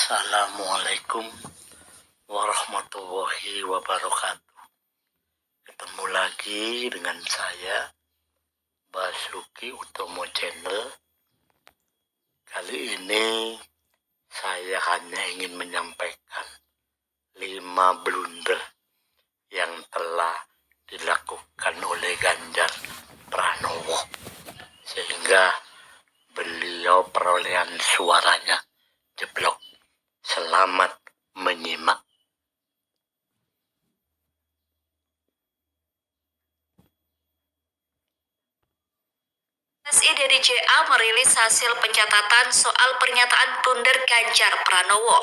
Assalamualaikum warahmatullahi wabarakatuh. Ketemu lagi dengan saya, Basuki Utomo Channel. Kali ini saya hanya ingin menyampaikan 5 blunder yang telah dilakukan oleh Ganjar Pranowo, sehingga beliau perolehan suaranya jeblok. Selamat menyimak. LSI DNJA merilis hasil pencatatan soal pernyataan blunder Ganjar Pranowo.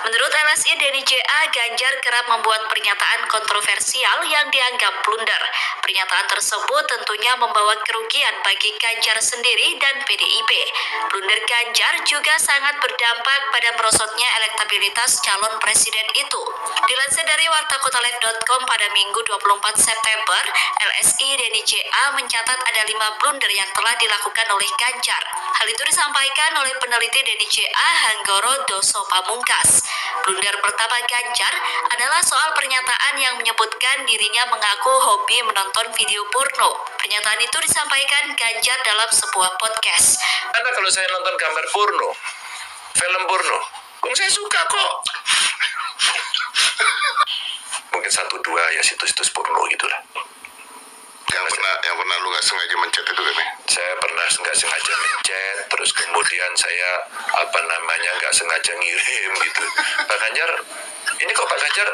Menurut LSI DNJA, Ganjar kerap membuat pernyataan kontroversial yang dianggap blunder. Pernyataan tersebut tentunya membawa kerugian bagi Ganjar sendiri dan PDIP. Blunder Ganjar juga sangat berdampak pada merosotnya elektabilitas calon presiden itu. Dilansir dari wartakotalive.com pada Minggu 24 September, LSI DNJA mencatat ada 5 blunder yang telah dilakukan oleh Ganjar. Hal itu disampaikan oleh peneliti DNJA Hanggoro Doso Pamungkas. Blunder pertama Ganjar adalah soal pernyataan yang menyebutkan dirinya mengaku hobi menonton video porno. Pernyataan itu disampaikan Ganjar dalam sebuah podcast. Karena kalau saya nonton gambar porno, film porno, saya suka kok. Mungkin 1-2 ya situs-situs porno gitulah. Yang pernah lu nggak sengaja mencet itu kan? Saya pernah nggak sengaja mencet, terus kemudian saya nggak sengaja ngirim gitu. Pak Ganjar, ini kok Pak Ganjar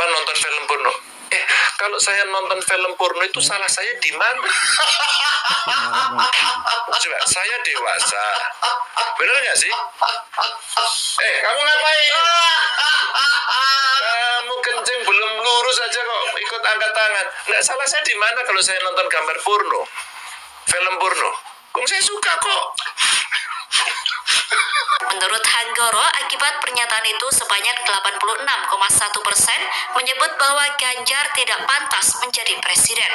nonton film porno? Kalau saya nonton film porno itu salah saya di mana? Coba, saya dewasa, bener nggak sih? Kamu ngapain? Kamu kencing belum lurus aja kok ikut angkat tangan. Nggak, salah saya di mana kalau saya nonton gambar porno, film porno? Saya suka kok. Menurut Hanggoro, akibat pernyataan itu sebanyak 86,1% menyebut bahwa Ganjar tidak pantas menjadi presiden.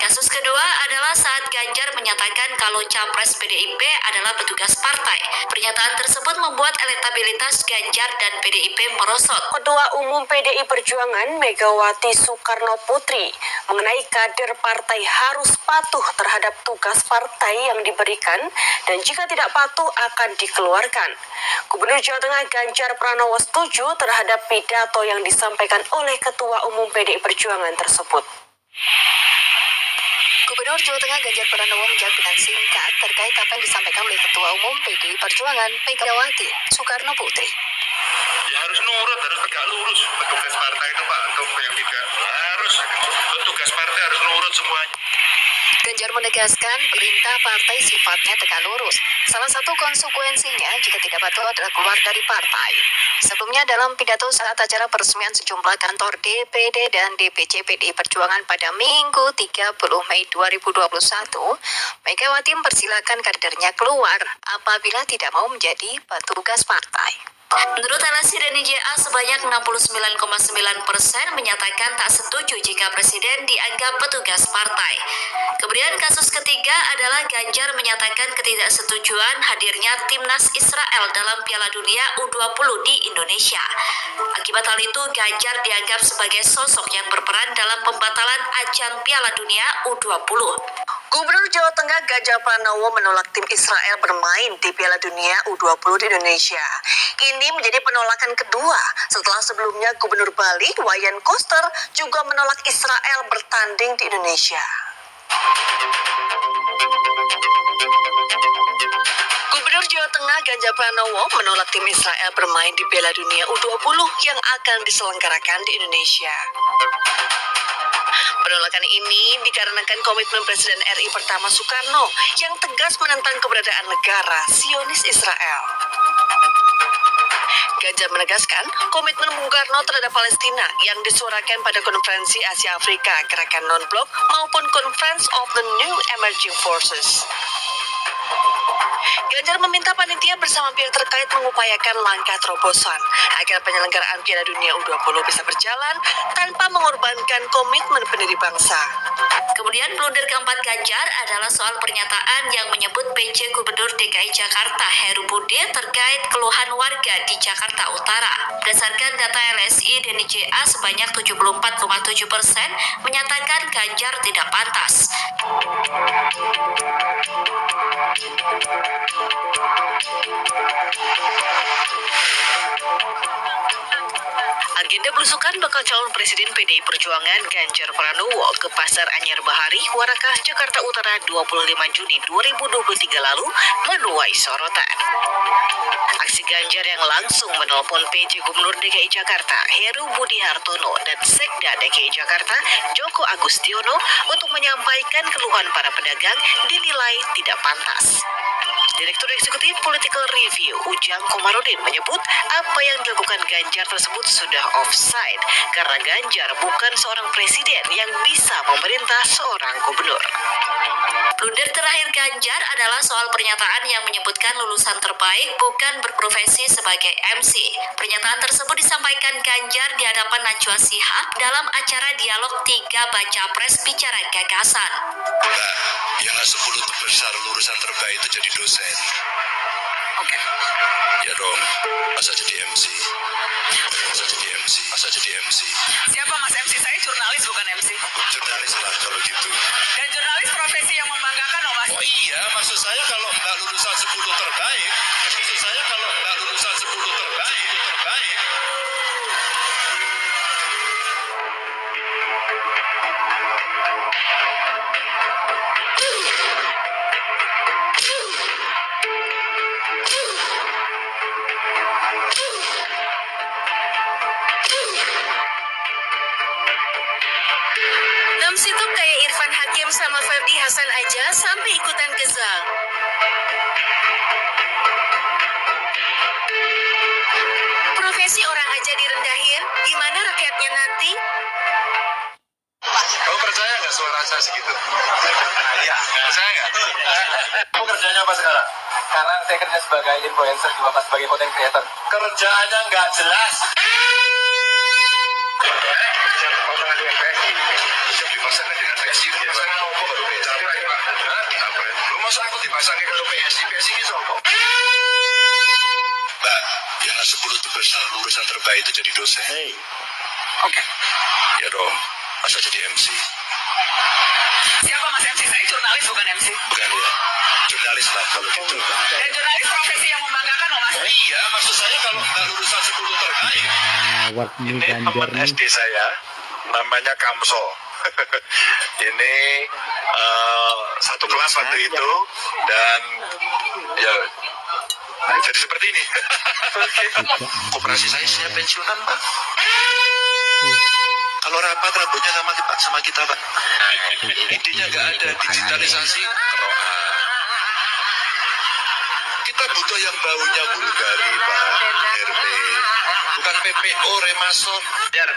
Kasus kedua adalah saat Ganjar menyatakan kalau capres PDIP adalah petugas partai. Pernyataan tersebut membuat elektabilitas Ganjar dan PDIP merosot. Ketua Umum PDI Perjuangan Megawati Soekarno Putri mengenai kader partai harus patuh terhadap tugas partai yang diberikan dan jika tidak patuh akan dikeluarkan. Gubernur Jawa Tengah Ganjar Pranowo setuju terhadap pidato yang disampaikan oleh Ketua Umum PDI Perjuangan tersebut. Gubernur Jawa Tengah Ganjar Pranowo menjawab dengan singkat terkait apa yang disampaikan oleh Ketua Umum PDI Perjuangan Megawati Soekarno Putri. Ya harus nurut, harus tegak lurus. Petugas partai itu Pak, untuk yang tidak harus, petugas partai harus nurut semuanya. Ganjar menegaskan perintah partai sifatnya tegak lurus. Salah satu konsekuensinya jika tidak patuh adalah keluar dari partai. Sebelumnya dalam pidato saat acara peresmian sejumlah kantor DPD dan DPC PDI Perjuangan pada Minggu 30 Mei 2021, Megawati mempersilakan kadernya keluar apabila tidak mau menjadi petugas partai. Menurut LSI DNJA, sebanyak 69,9% menyatakan tak setuju jika presiden dianggap petugas partai. Kemudian kasus ketiga adalah Ganjar menyatakan ketidaksetujuan hadirnya timnas Israel dalam Piala Dunia U20 di Indonesia. Akibat hal itu, Ganjar dianggap sebagai sosok yang berperan dalam pembatalan ajang Piala Dunia U20. Gubernur Jawa Tengah Ganjar Pranowo menolak tim Israel bermain di Piala Dunia U20 di Indonesia. Ini menjadi penolakan kedua setelah sebelumnya Gubernur Bali Wayan Koster juga menolak Israel bertanding di Indonesia. Gubernur Jawa Tengah Ganjar Pranowo menolak tim Israel bermain di Piala Dunia U20 yang akan diselenggarakan di Indonesia. Penolakan ini dikarenakan komitmen Presiden RI pertama Soekarno yang tegas menentang keberadaan negara Zionis Israel. Ganjar menegaskan komitmen Bung Karno terhadap Palestina yang disuarakan pada Konferensi Asia Afrika Gerakan Non-Blok maupun Conference of the New Emerging Forces. Ganjar meminta panitia bersama pihak terkait mengupayakan langkah terobosan agar penyelenggaraan Piala Dunia U20 bisa berjalan tanpa mengorbankan komitmen pendiri bangsa. Kemudian blunder keempat Ganjar adalah soal pernyataan yang menyebut PJ Gubernur DKI Jakarta Heru Budi terkait keluhan warga di Jakarta Utara. Berdasarkan data LSI Denny JA, sebanyak 74,7% menyatakan Ganjar tidak pantas. Agenda belusukan bakal calon presiden PDI Perjuangan Ganjar Pranowo ke Pasar Anyar Bahari, Warakah, Jakarta Utara 25 Juni 2023 lalu menuai sorotan. Aksi Ganjar yang langsung menelpon PJ Gubernur DKI Jakarta Heru Budi Hartono dan Sekda DKI Jakarta Joko Agustiono untuk menyampaikan keluhan para pedagang dinilai tidak pantas. Direktur Eksekutif Political Review Ujang Komarudin menyebut apa yang dilakukan Ganjar tersebut sudah offside karena Ganjar bukan seorang presiden yang bisa memerintah seorang gubernur. Blunder terakhir Ganjar adalah soal pernyataan yang menyebutkan lulusan terbaik bukan berprofesi sebagai MC. Pernyataan tersebut disampaikan Ganjar di hadapan Najwa Shihab dalam acara dialog 3 Baca Pres Bicara Gagasan. Nah, yang 10 terbesar lulusan terbaik itu jadi dosen. Oke. Ya dong, masa jadi MC? Masa jadi MC? Masa jadi MC? Siapa Mas MC? Saya jurnalis bukan MC. Jurnalis lah kalau gitu. Dan jurnalis profesi yang membanggakan loh Mas. Oh iya, maksud saya kalau nggak lulusan 10 terbaik, maksud saya kalau nggak lulusan 10 terbaik. MC tuh kayak Irfan Hakim sama Ferdi Hasan aja sampai ikutan gezal. Profesi orang aja direndahin, gimana rakyatnya nanti? Kamu percaya nggak suara saya segitu? Iya. Percaya nggak? Kamu kerjanya apa sekarang? Karena saya kerja sebagai influencer juga Pak, sebagai content creator. Kerjaannya nggak jelas. Mbak, yang 10 terbesar lulusan terbaik itu jadi dosen. Oke. Ya dong, masa jadi MC? Siapa Mas MC? Saya jurnalis bukan MC. Bukan ya, jurnalis lah kalau gitu. Dan jurnalis profesi yang membanggakan loh Mas. Iya, maksud saya kalau nggak lulusan 10 terbaik. Ini teman SD saya, namanya Kamso. Ini satu kelas waktu itu, dan ya jadi seperti ini. Koperasi saya siap pensiunan, Pak. Kalau rapat rambutnya sama kita, Pak. Intinya nggak ada digitalisasi. Kita butuh yang baunya Bulgari, Pak. Herme. Bukan PPO, Remason. Biar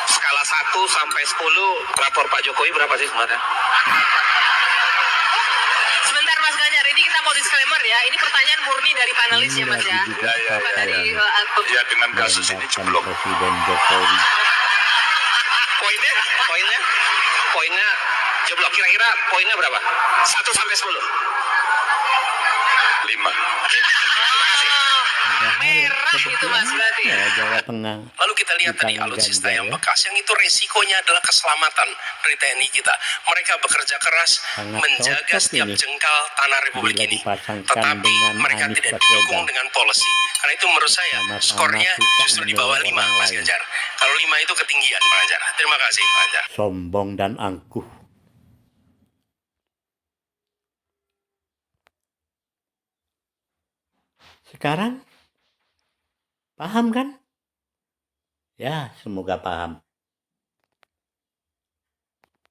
skala 1 sampai 10 rapor Pak Jokowi berapa sih sebenarnya? Sebentar Mas Ganjar, ini kita mau disclaimer ya. Ini pertanyaan murni dari panelis ya Mas ya. Ya. Dari Ya, dengan kasus ini jeblok. Presiden Jokowi. Poinnya jeblok, kira-kira poinnya berapa? 1 sampai 10. 5. Terima kasih. merah itu Mas berarti. Ya, Jawa Tengah. Lalu kita lihat tadi Bukan alutsista Ganjar, yang ya. bekas, yang itu resikonya adalah keselamatan dari TNI kita. Mereka bekerja keras Sangat menjaga cocok setiap ini jengkal tanah Republik bila ini. dipasangkan Tetapi dengan mereka Anies tidak Baswedan. didukung dengan policy. Karena itu menurut saya Sama-sama skornya suka justru di bawah menilai 5, orang Mas lain. Ganjar. Kalau 5 itu ketinggian, Pak Ganjar. Terima kasih, Pak Ganjar. Sombong dan angkuh. Sekarang paham kan? Ya, semoga paham.